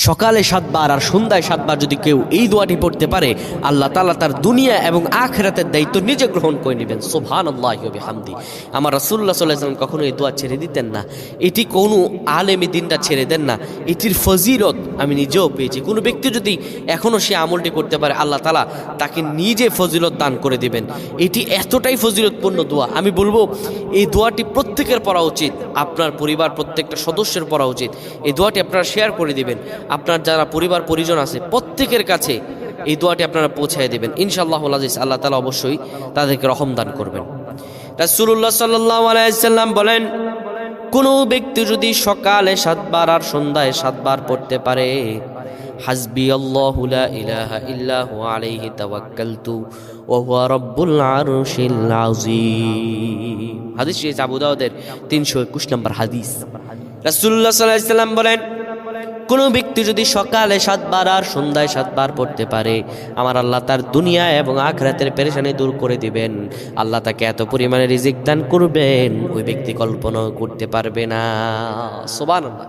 সকালে 7 বার আর সন্ধ্যায় 7 বার যদি কেউ এই দোয়াটি পড়তে পারে, আল্লাহ তাআলা তার দুনিয়া এবং আখিরাতের দায়িত্ব নিজে গ্রহণ করে নেবেন। সুবহানাল্লাহি ওয়া বিহামদি। আমার রাসূলুল্লাহ সাল্লাল্লাহু আলাইহি ওয়াসাল্লাম কখনো এই দোয়া ছেড়ে দিতেন না। এটি কোনো আলেম দিনটা ছেড়ে দেন না। এটির ফজিলত আমি নিজেও পেয়েছি। কোনো ব্যক্তি যদি এখনও সে আমলটি করতে পারে, আল্লাহ তাআলা তাকে নিজে ফজিলত দান করে দিবেন। এটি এতটাই ফজিলতপূর্ণ দোয়া, আমি বলবো এই দোয়াটি প্রত্যেকের পড়া উচিত। আপনার পরিবার প্রত্যেকটা সদস্যের পড়া উচিত। এই দোয়াটি আপনারা শেয়ার করে দিবেন। আপনার যারা পরিবার পরিজন আছে প্রত্যেকের কাছে এই দোয়াটি আপনারা পৌঁছায় দেবেন। ইনশাআল্লাহুল আজিজ, আল্লাহ তাআলা অবশ্যই তাদেরকে রহম দান করবেন। রাসূলুল্লাহ সাল্লাল্লাহু আলাইহি ওয়াসাল্লাম বলেন, কোনো ব্যক্তি যদি সকালে 7 বার আর সন্ধ্যায় 7 বার পড়তে পারে, হাসবি আল্লাহু লা ইলাহা ইল্লা হু আলাইহি তাওয়াক্কালতু ওয়া হুয়া রাব্বুল আরশিল আযীম। হাদিস আবু দাউদের 321 নম্বর হাদিস। রাসূলুল্লাহ সাল্লাল্লাহু আলাইহি ওয়াসাল্লাম বলেন, কোনো ব্যক্তি যদি সকালে 7 বার আর সন্ধ্যায় 7 বার পড়তে পারে, আমার আল্লাহ তার দুনিয়া এবং আখিরাতের পেরেশানি দূর করে দিবেন। আল্লাহ তাকে এত পরিমাণে রিজিক দান করবেন, ওই ব্যক্তি কল্পনাও করতে পারবে না। সুবহানাল্লাহ।